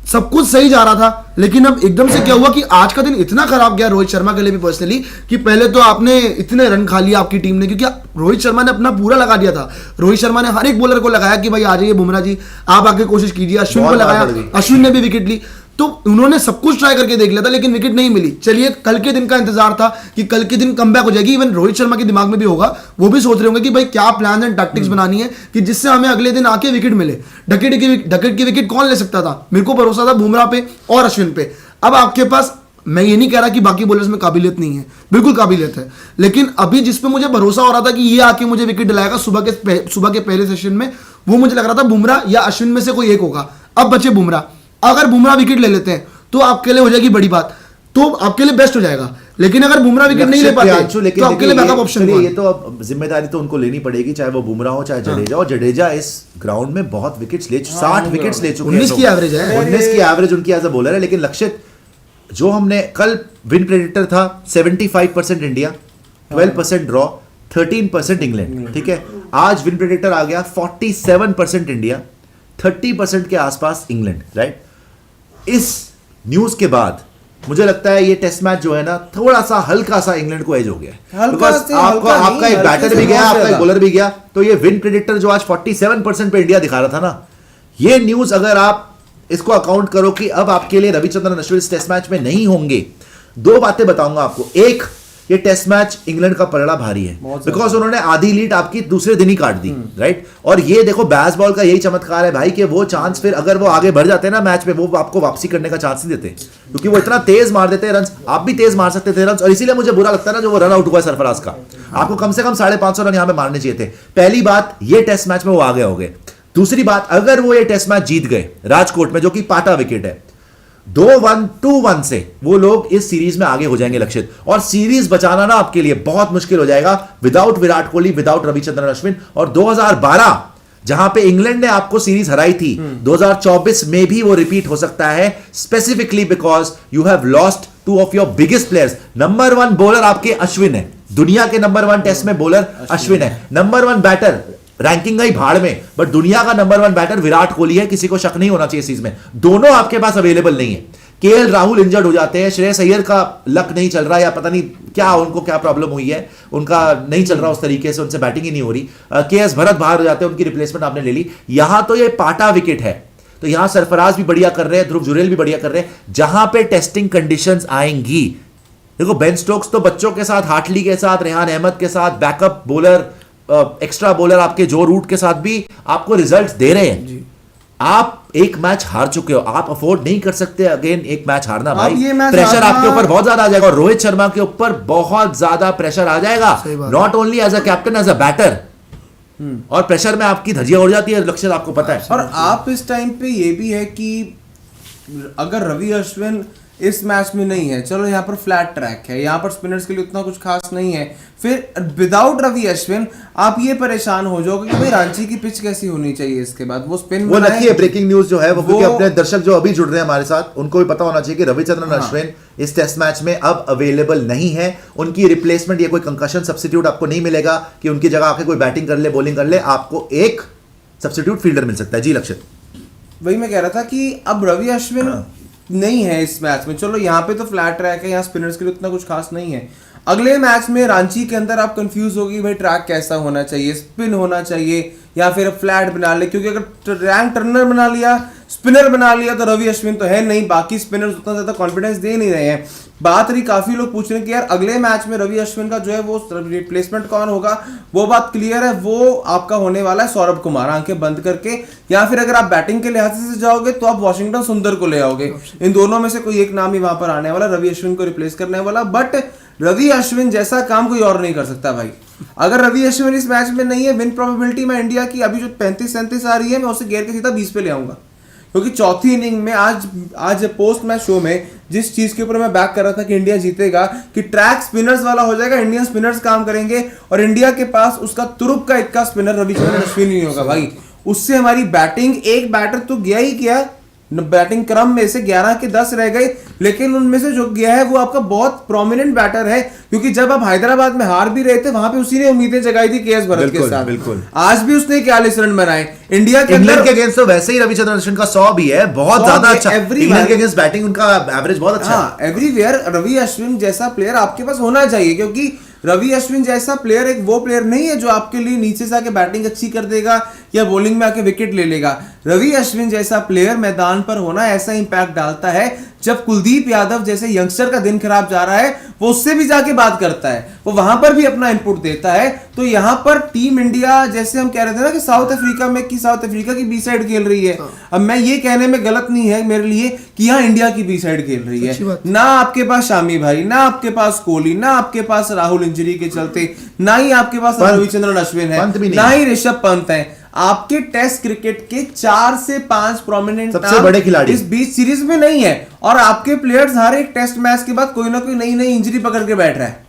सब कुछ सही जा रहा था। लेकिन अब एकदम से क्या हुआ कि आज का दिन इतना खराब गया रोहित शर्मा के लिए भी पर्सनली, कि पहले तो आपने इतने रन खा लिया आपकी टीम ने, क्योंकि रोहित शर्मा ने अपना पूरा लगा दिया था। रोहित शर्मा ने हर एक बॉलर को लगाया कि भाई आ जाइए बुमराह जी, आप आके कोशिश कीजिए। अश्विन को लगाया, अश्विन ने भी विकेट ली, तो उन्होंने सब कुछ ट्राई करके देख लिया था, लेकिन विकेट नहीं मिली। चलिए, कल के दिन का इंतजार था कि कल के दिन कमबैक हो जाएगी। इवन रोहित शर्मा के दिमाग में भी होगा, वो भी सोच रहे होंगे कि भाई क्या प्लान एंड टैक्टिक्स बनानी है कि जिससे हमें अगले दिन आके विकेट मिले। डकेट की विकेट कौन ले सकता था? मेरे को भरोसा था बुमराह पे और अश्विन पे। अब आपके पास, मैं ये नहीं कह रहा कि बाकी बॉलर्स में काबिलियत नहीं है, बिल्कुल काबिलियत है, लेकिन अभी जिस पे मुझे भरोसा हो रहा था कि ये आके मुझे विकेट दिलाएगा सुबह के पहले सेशन में, वो मुझे लग रहा था बुमराह या अश्विन में से कोई एक होगा। अब बचे बुमराह, अगर बुमराह विकेट ले लेते हैं तो आपके लिए हो जाएगी बड़ी बात, तो आपके लिए बेस्ट हो जाएगा। लेकिन अगर बुमराह विकेट नहीं ले पाते तो आपके लिए बैकअप ऑप्शन है। ये तो अब जिम्मेदारी तो उनको लेनी पड़ेगी, चाहे वो बुमराह हो चाहे जडेजा। और जडेजा इस ग्राउंड में बहुत विकेट्स ले 60 विकेट्स ले चुके हैं, 19 की एवरेज है, 19 की एवरेज उनकी एज अ बॉलर है। लेकिन लक्षित, जो हमने कल विन प्रेडिक्टर था 75% इंडिया, 12% ड्रॉ, 13% इंग्लैंड, ठीक है। आज विन प्रेडिक्टर आ गया 47% इंडिया, 30% के आसपास इंग्लैंड, राइट। इस न्यूज के बाद मुझे लगता है ये टेस्ट मैच जो है ना, थोड़ा सा हल्का सा इंग्लैंड को एज हो गया। आपका एक बैटर भी गया, आपका एक बॉलर भी गया, तो ये विन प्रेडिक्टर जो आज 47% पे इंडिया दिखा रहा था ना, ये न्यूज अगर आप इसको अकाउंट करो कि अब आपके लिए रविचंद्रन अश्विन इस टेस्ट मैच में नहीं होंगे, 2 बातें बताऊंगा आपको। एक, ये टेस्ट मैच इंग्लैंड का पलड़ा भारी है, बिकॉज उन्होंने आधी लीड आपकी दूसरे दिन ही काट दी, राइट। और ये देखो, बैस बॉल का यही चमत्कार है भाई, कि वो चांस फिर अगर वो आगे बढ़ जाते हैं ना मैच में, वो आपको वापसी करने का चांस नहीं देते, क्योंकि वो इतना तेज मार देते हैं रन। आप भी तेज मार सकते थे रन, और इसीलिए मुझे बुरा लगता है ना जो वो रन आउट हुआ है सरफराज का। आपको कम से कम 550 रन यहां पे मारने चाहिए थे। पहली बात, ये टेस्ट मैच में वो आगे हो गए। दूसरी बात, अगर वो ये टेस्ट मैच जीत गए राजकोट में, जो कि पाटा विकेट है, 2-1 से वो लोग इस सीरीज में आगे हो जाएंगे लक्षित। और सीरीज बचाना ना आपके लिए बहुत मुश्किल हो जाएगा विदाउट विराट कोहली, विदाउट रविचंद्रन अश्विन। और 2012 जहां पे इंग्लैंड ने आपको सीरीज हराई थी, 2024 में भी वो रिपीट हो सकता है, specifically because you have lost 2 of your biggest players. Number 1 bowler आपके अश्विन है, दुनिया के नंबर 1 टेस्ट में बॉलर अश्विन है। नंबर 1 बैटर, रैंकिंग गई भाड़ में, बट दुनिया का नंबर 1 बैटर विराट कोहली है, किसी को शक नहीं होना चाहिए इस चीज में। दोनों आपके पास अवेलेबल नहीं है। केएल राहुल इंजर्ड हो जाते हैं, श्रेयस अय्यर का लक नहीं चल रहा, या पता नहीं क्या उनको क्या प्रॉब्लम हुई है, उनका नहीं चल रहा उस तरीके से, उनसे बैटिंग ही नहीं हो रही। केएस भरत बाहर हो जाते हैं, उनकी रिप्लेसमेंट आपने ले ली। यहां तो ये पाटा विकेट है, तो यहां सरफराज भी बढ़िया कर रहे हैं, ध्रुव जुरेल भी बढ़िया कर रहे हैं। जहां पे टेस्टिंग कंडीशंस आएंगी, देखो बेन स्टोक्स तो बच्चों के साथ, हाटली के साथ, रेहान अहमद के साथ, बैकअप बॉलर, एक्स्ट्रा बॉलर आपके जो रूट के साथ भी आपको रिजल्ट्स दे रहे हैं। आप एक मैच हार चुके हो, आप अफोर्ड नहीं कर सकते अगेन एक मैच हारना भाई। प्रेशर आपके ऊपर बहुत ज्यादा आ जाएगा, और रोहित शर्मा के ऊपर बहुत ज्यादा प्रेशर आ जाएगा, not only as a captain, as a batter. और प्रेशर में आपकी धजिया उड़ जाती है, लक्ष्य आपको पता है। और आप इस टाइम पे ये भी है कि अगर रवि अश्विन इस मैच में नहीं है। चलो यहाँ पर फ्लैट ट्रैक है, यहाँ पर स्पिनर्स के लिए उतना कुछ खास नहीं है। फिर विदाउट रवि अश्विन आप ये परेशान हो जाओगे कि भाई रांची की पिच कैसी होनी चाहिए इसके बाद, वो स्पिन वो लकी है ब्रेकिंग न्यूज जो है वो, क्योंकि अपने दर्शक जो अभी जुड़ रहे हैं हमारे साथ उनको भी पता होना चाहिए कि रविचंद्रन अश्विन इस टेस्ट मैच में अब अवेलेबल नहीं है। उनकी रिप्लेसमेंट या कोई कंकशन सब्स्टिट्यूट आपको नहीं मिलेगा कि उनकी जगह आके कोई बैटिंग कर ले, बॉलिंग कर ले। आपको एक सब्स्टिट्यूट फील्डर मिल सकता है। जी लक्षित, वही मैं कह रहा था कि अब रवि अश्विन नहीं है इस मैच में। चलो यहाँ पे तो फ्लैट ट्रैक है, यहाँ स्पिनर्स के लिए उतना कुछ खास नहीं है। अगले मैच में रांची के अंदर आप कंफ्यूज होगी भाई ट्रैक कैसा होना चाहिए, स्पिन होना चाहिए या फिर फ्लैट बना ले, क्योंकि अगर रैंक टर्नर बना लिया, स्पिनर बना लिया तो रवि अश्विन तो है नहीं, बाकी स्पिनर्स उतना ज्यादा कॉन्फिडेंस दे नहीं रहे हैं। बात रही, काफी लोग पूछ रहे हैं कि यार अगले मैच में रवि अश्विन का जो है वो रिप्लेसमेंट कौन होगा, वो बात क्लियर है, वो आपका होने वाला है सौरभ कुमार, आंखें बंद करके। या फिर अगर आप बैटिंग के लिहाज से जाओगे तो आप वॉशिंगटन सुंदर को ले आओगे। इन दोनों में से कोई एक नाम ही वहां पर आने वाला, रवि अश्विन को रिप्लेस करने वाला। बट रवि अश्विन जैसा काम कोई और नहीं कर सकता भाई। अगर रवि अश्विन इस मैच में नहीं है, विन प्रोबेबिलिटी मैं इंडिया की अभी जो 35-37 आ रही है, मैं उसे गिर के सीधा 20 पे ले आऊंगा। क्योंकि चौथी इनिंग में आज पोस्ट मैच शो में जिस चीज के ऊपर मैं बैक कर रहा था कि इंडिया जीतेगा, कि ट्रैक स्पिनर्स वाला हो जाएगा, इंडियन स्पिनर्स काम करेंगे और इंडिया के पास उसका तुरुप का इक्का स्पिनर रविचंद्रन अश्विन नहीं होगा भाई। उससे हमारी बैटिंग, एक बैटर तो गया ही गया, बैटिंग क्रम में से 11 के 10 रह गए, लेकिन उनमें से जो गया है वो आपका बहुत प्रोमिनेंट बैटर है। क्योंकि जब आप हैदराबाद में हार भी रहे थे, वहां पे उसी ने उम्मीदें जगाई थी केएस भरत के साथ। बिल्कुल। आज भी उसने 41 रन बनाए इंडिया के इंग्लैंड अंदर। के अगेंस्ट तो वैसे ही रविचंद्रन अश्विन का 100 भी है, बहुत ज्यादा अच्छा। इंग्लैंड के अगेंस्ट बैटिंग उनका एवरेज बहुत अच्छा है। एवरीवेयर रवि अश्विन जैसा प्लेयर आपके पास होना चाहिए, क्योंकि रवि अश्विन जैसा प्लेयर एक वो प्लेयर नहीं है जो आपके लिए नीचे से आके बैटिंग अच्छी कर देगा या बॉलिंग में आके विकेट ले लेगा। रवि अश्विन जैसा प्लेयर मैदान पर होना ऐसा इंपैक्ट डालता है, जब कुलदीप यादव जैसे यंगस्टर का दिन खराब जा रहा है वो उससे भी जाके बात करता है, वो वहां पर भी अपना इनपुट देता है। तो यहां पर टीम इंडिया, जैसे हम कह रहे थे ना कि साउथ अफ्रीका की बी साइड खेल रही है, अब मैं ये कहने में गलत नहीं है मेरे लिए कि यहाँ इंडिया की बी साइड खेल रही है। ना आपके पास शामी भाई, ना आपके पास कोहली, ना आपके पास राहुल इंजरी के चलते, ना ही आपके पास रविचंद्रन अश्विन है, ना ही ऋषभ पंत है। आपके टेस्ट क्रिकेट के 4 से 5 प्रोमिनेंट सबसे बड़े खिलाड़ी इस बीच सीरीज में नहीं है, और आपके प्लेयर्स हर एक टेस्ट मैच के बाद कोई ना कोई नई नई इंजरी पकड़ के बैठ रहा है।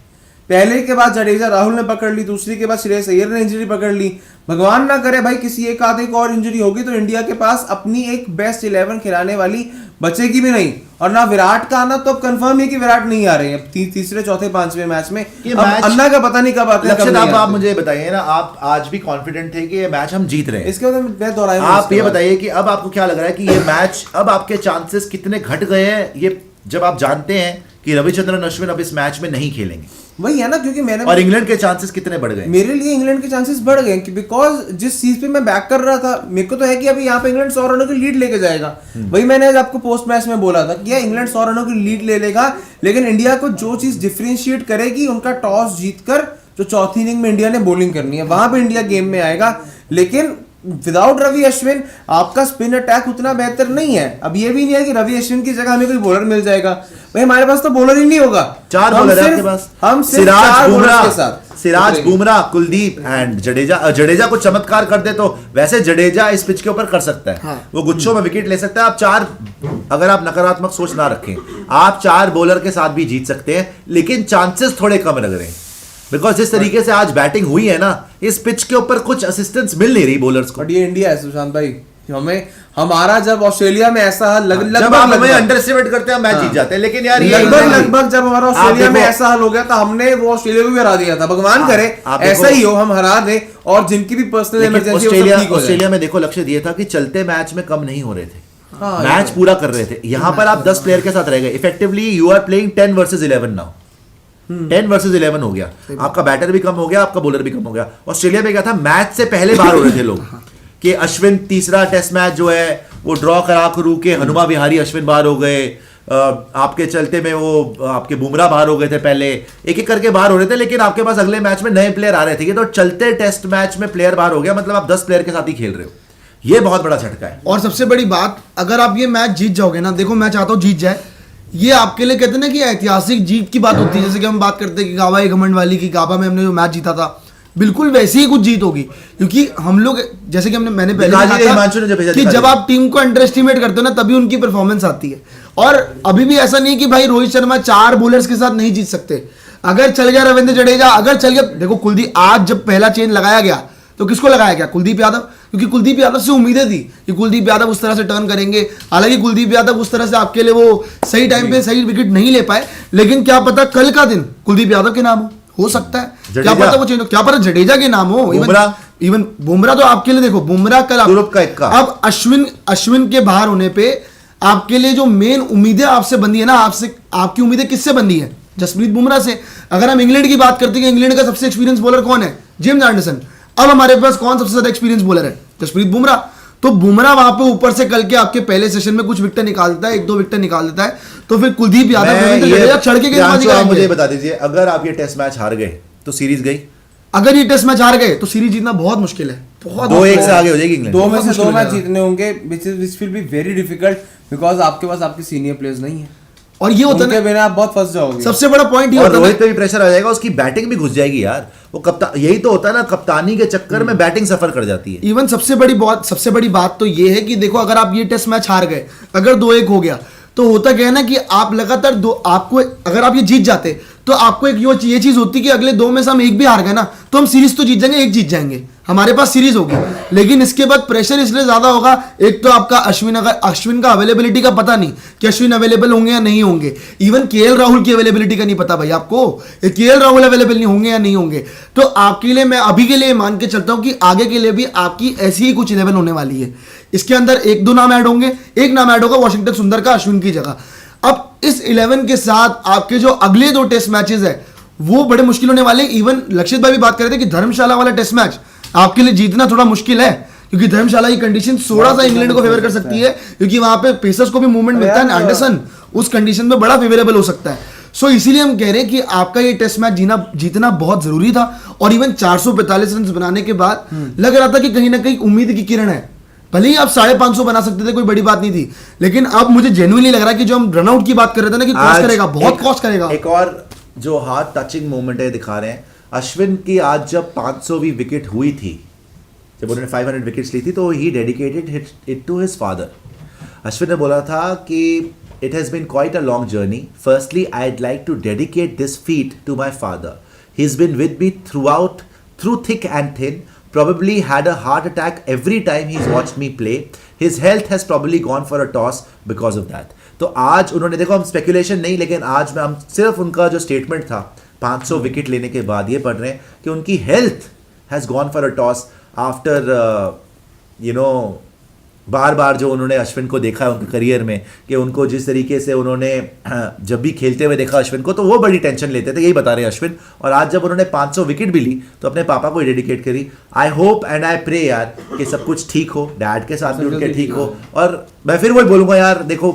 पहले के बाद जडेजा राहुल ने पकड़ ली, दूसरी के बाद श्रेयस अय्यर ने इंजरी पकड़ ली। भगवान ना करे भाई किसी एक आधे को और इंजरी होगी तो इंडिया के पास अपनी एक बेस्ट 11 खिलाने वाली बचेगी भी नहीं। और ना विराट का आना तो अब कंफर्म है कि विराट नहीं आ रहे हैं तीसरे चौथे पांचवें मैच में। अन्ना का पता नहीं कब आता है। आप मुझे बताइए ना, आप आज भी कॉन्फिडेंट थे कि ये मैच हम जीत रहे हैं, इसके बाद मैं दोहराया। आप ये बताइए कि अब आपको क्या लग रहा है कि ये मैच, अब आपके चांसेस कितने घट गए हैं, ये जब आप जानते हैं कि रविचंद्रन अश्विन अब इस मैच में नहीं खेलेंगे? वही है ना, क्योंकि मैंने और इंग्लैंड के चांसेस कितने बढ़ गए? मेरे लिए इंग्लैंड के चांसेस बढ़ गए, बिकॉज जिस चीज पे मैं बैक कर रहा था, मेरे को तो है कि अभी यहाँ पे इंग्लैंड 100 रनों की लीड लेके जाएगा। वही मैंने आज आपको पोस्ट मैच में बोला था कि यार इंग्लैंड 100 रनों की लीड ले लेगा, लेकिन इंडिया को जो चीज डिफरेंशिएट करेगी, उनका टॉस जीतकर जो चौथी इनिंग में इंडिया ने बॉलिंग करनी है, वहां पे इंडिया गेम में आएगा। लेकिन विदाउट रवि अश्विन आपका स्पिन अटैक उतना बेहतर नहीं है। अब ये भी नहीं है कि रवि अश्विन की जगह हमें कोई बॉलर मिल जाएगा, भाई हमारे पास तो बॉलर ही नहीं होगा। 4 बॉलर है आपके पास, हम सिराज, बुमराह, कुलदीप एंड जडेजा को चमत्कार कर दे तो वैसे जडेजा इस पिच के ऊपर कर सकता है। हाँ। वो गुच्छों में विकेट ले सकता है। आप 4, अगर आप नकारात्मक सोच ना रखें, आप 4 बॉलर के साथ भी जीत सकते हैं, लेकिन चांसेस थोड़े कम लग रहे हैं। बिकॉज जिस तरीके से आज बैटिंग हुई है ना, इस पिच के ऊपर कुछ असिस्टेंस मिल नहीं रही बॉलर्स को। बट ये इंडिया है सुशांत भाई, हमारा जब ऑस्ट्रेलिया में ऐसा हाल जब आप हमें अंडरएस्टिमेट करते हैं, मैच जीत जाते हैं, लेकिन यार लगभग जब हमारा ऑस्ट्रेलिया में ऐसा हाल हो गया था, हमने वो ऑस्ट्रेलिया को भी हरा दिया था। भगवान करे ऐसा ही हो, हम हरा दे, और जिनकी भी पर्सनल इमरजेंसी ऑस्ट्रेलिया में देखो लक्ष्य ये था कि चलते मैच में कम नहीं हो रहे थे, मैच पूरा कर रहे थे। यहाँ पर आप 10 प्लेयर के साथ रह गए। Effectively you are playing 10 versus 11 now. 10 versus 11 हो गया, आपका बैटर भी कम हो गया, आपका बॉलर भी कम हो गया। ऑस्ट्रेलिया में क्या था, मैच से पहले बाहर हो रहे थे लोग कि अश्विन तीसरा टेस्ट मैच जो है वो ड्रॉ करा करू के हनुमा विहारी अश्विन बाहर हो गए, आपके चलते में वो आपके बुमराह बाहर हो गए थे, पहले एक एक करके बाहर हो रहे थे, लेकिन आपके पास अगले मैच में नए प्लेयर आ रहे थे। ये तो चलते टेस्ट मैच में प्लेयर बाहर हो गया, मतलब आप 10 प्लेयर के साथ ही खेल रहे हो। ये बहुत बड़ा झटका है। और सबसे बड़ी बात, अगर आप ये मैच जीत जाओगे ना, देखो मैं चाहता हूँ जीत जाए, ये आपके लिए कहते हैं ना कि ऐतिहासिक जीत की बात होती है। जैसे कि हम बात करते हैं कि गाबा घमंड वाली की, गाबा में हमने जो मैच जीता था, बिल्कुल वैसी ही कुछ जीत होगी, क्योंकि हम लोग जैसे कि मैंने पहले दिखा कहा दिया था हिमांशु ने, जो भेजा कि दिखा जब दिया। आप टीम को अंडर एस्टिमेट करते हो ना तभी उनकी परफॉर्मेंस आती है। और अभी भी ऐसा नहीं कि भाई रोहित शर्मा 4 बॉलर्स के साथ नहीं जीत सकते। अगर चल गया रविंद्र जडेजा, अगर चल गया, देखो कुलदीप, आज जब पहला चेंज लगाया गया तो किसको लगाया गया? कुलदीप यादव, क्योंकि कुलदीप यादव से उम्मीदें थी कि कुलदीप यादव उस तरह से टर्न करेंगे। हालांकि कुलदीप यादव उस तरह से आपके लिए वो सही टाइम पे सही विकेट नहीं ले पाए, लेकिन क्या पता कल का दिन कुलदीप यादव के नाम हो सकता है, क्या पता वो चेंज हो, क्या पता जडेजा के नाम हो, इवन बुमराह तो आपके लिए देखो, बुमराह कल अब अश्विन के बाहर होने पे आपके लिए जो मेन उम्मीदें आपसे बंधी है ना, आपसे आपकी उम्मीदें किससे बंधी है? जसप्रीत बुमराह से। अगर हम इंग्लैंड की बात करते हैं, इंग्लैंड का सबसे एक्सपीरियंस बॉलर कौन है? James Anderson. अब हमारे पास कौन सबसे ज्यादा एक्सपीरियंस बॉलर है? जसप्रीत बुमराह। तो बुमराह वहां पे ऊपर से कल के आपके पहले सेशन में कुछ विकेट निकाल देता है, 1-2 विकेट निकाल देता है, तो फिर कुलदीप यादव चढ़ के गेंदबाजी करेंगे। मुझे बता दीजिए, अगर आप ये टेस्ट मैच हार गए तो सीरीज गई। अगर ये टेस्ट मैच हार गए तो सीरीज जीतना बहुत मुश्किल है, बहुत 2-1 से आगे हो जाएगी इंग्लैंड। 2 में से 2 मैच जीतने होंगे, which will be very difficult because आपके पास आपके सीनियर प्लेयर्स नहीं है, और ये होता है बिना आप बहुत फंस जाओगे। सबसे बड़ा पॉइंट ये और होता है, रोहित पे भी प्रेशर आ जाएगा, उसकी बैटिंग भी घुस जाएगी यार। वो कप्तान, यही तो होता है ना, कप्तानी के चक्कर में बैटिंग सफर कर जाती है। इवन सबसे बड़ी बात तो ये है कि देखो, अगर आप ये टेस्ट मैच हार गए, अगर 2-1 हो गया, तो होता क्या है ना कि आप लगातार आपको, अगर आप ये जीत जाते तो आपको एक ये चीज होती कि अगले 2 में से हम 1 भी हार गए ना तो हम सीरीज तो जीत जाएंगे, 1 जीत जाएंगे, हमारे पास सीरीज होगी। लेकिन इसके बाद प्रेशर इसलिए ज्यादा होगा, एक तो आपका अश्विन का अवेलेबिलिटी का पता नहीं कि अश्विन अवेलेबल होंगे या नहीं होंगे। इवन केएल राहुल की अवेलेबिलिटी का नहीं पता भाई आपको, केएल राहुल अवेलेबल नहीं होंगे या नहीं होंगे। तो आपके लिए, मैं अभी के लिए मान के चलता हूं कि आगे के लिए भी आपकी ऐसी ही कुछ 11 होने वाली है। इसके अंदर 1-2 नाम ऐड होंगे, एक नाम ऐड होगा वॉशिंगटन सुंदर का अश्विन की जगह। अब इस 11 के साथ आपके जो अगले 2 टेस्ट मैचेस है वो बड़े मुश्किल होने वाले। इवन लक्षित भाई भी बात कर रहे थे कि धर्मशाला वाला टेस्ट मैच आपके लिए जीतना थोड़ा मुश्किल है, क्योंकि धर्मशाला की कंडीशन थोड़ा सा इंग्लैंड को फेवर कर सकती है, क्योंकि वहां पे पेसर्स को भी मूवमेंट मिलता है, एंडरसन उस कंडीशन में बड़ा फेवरेबल हो सकता है। सो इसीलिए हम कह रहे हैं कि आपका ये टेस्ट मैच जीतना बहुत जरूरी था। और इवन 445 रन बनाने के बाद लग रहा था कि कहीं ना कहीं उम्मीद की किरण है। भले ही आप 550 बना सकते थे, कोई बड़ी बात नहीं थी, लेकिन अब मुझे जेन्युइनली लग रहा है कि जो हम रनआउट की बात कर रहे थे ना कि कॉस्ट करेगा, बहुत कॉस्ट करेगा। एक और जो हार्ट टचिंग मोमेंट है दिखा रहे हैं, अश्विन की आज जब 500वीं विकेट हुई थी, जब उन्होंने 500 विकेट्स ली थी, तो he dedicated it to his father. Ashwin ने बोला था कि it has been quite a long journey, firstly I'd like to dedicate this feat to my father, he is been with me through thick and thin, probably had a heart attack every time he's watched me play. His health has probably gone for a toss because of that. तो आज उन्होंने, देखो हम speculation नहीं, लेकिन आज में हम सिर्फ उनका जो स्टेटमेंट था 500 विकेट लेने के बाद ये पढ़ रहे हैं कि उनकी health has gone for a toss after बार बार जो उन्होंने अश्विन को देखा है उनके करियर में, कि उनको जिस तरीके से उन्होंने जब भी खेलते हुए देखा अश्विन को, तो वो बड़ी टेंशन लेते थे, यही बता रहे हैं अश्विन। और आज जब उन्होंने 500 विकेट भी ली तो अपने पापा को ही डेडिकेट करी। I hope and I pray यार कि सब कुछ ठीक हो, डैड के साथ भी उनके ठीक हो। और मैं फिर वही बोलूंगा यार, देखो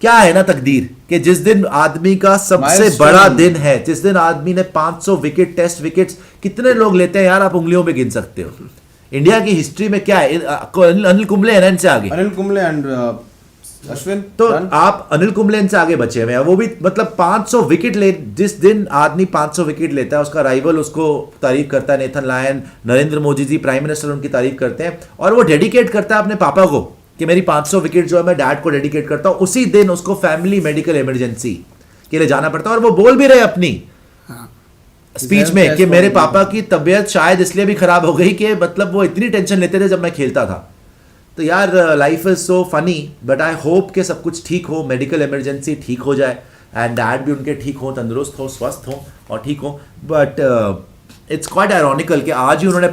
क्या है ना तकदीर, कि जिस दिन आदमी का सबसे बड़ा दिन है, जिस दिन आदमी ने 500 विकेट, टेस्ट विकेट्स कितने लोग लेते हैं यार, आप उंगलियों पे गिन सकते हो। इंडिया की हिस्ट्री में क्या है, अनिल कुंबले एनएन से आगे, अनिल कुंबले एंड अश्विन, तो आप अनिल कुंबले से आगे बचे हुए हैं, वो भी मतलब 500 विकेट ले, जिस दिन आदमी 500 विकेट लेता है उसका राइवल उसको तारीफ करता है, Nathan Lyon, Narendra Modi ji prime minister उनकी तारीफ करते हैं, और वो डेडिकेट करता है अपने पापा को कि मेरी 500 विकेट जो है मैं डैड को डेडिकेट करता हूं। उसी दिन उसको फैमिली मेडिकल इमरजेंसी के लिए जाना पड़ता है, और वो बोल भी रहे अपनी स्पीच में कि मेरे पापा की तबीयत शायद इसलिए भी खराब हो गई कि मतलब वो इतनी टेंशन लेते थे जब मैं खेलता था। तो यार life is so funny, but I hope कि सब कुछ ठीक हो, मेडिकल इमरजेंसी ठीक हो जाए, एंड डैड भी उनके ठीक हो, तंदुरुस्त हो, स्वस्थ हो और ठीक हो। बट इट्स क्वाइट आयरॉनिकल कि आज ही उन्होंने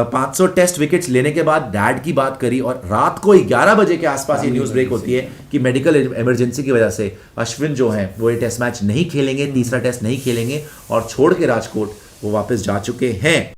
500 टेस्ट विकेट्स लेने के बाद डैड की बात करी, और रात को 11 बजे के आसपास ये न्यूज़ ब्रेक होती है कि मेडिकल इमरजेंसी की वजह से अश्विन जो हैं वो ये टेस्ट मैच नहीं खेलेंगे, तीसरा टेस्ट नहीं खेलेंगे, और छोड़ के राजकोट वो वापस जा चुके हैं।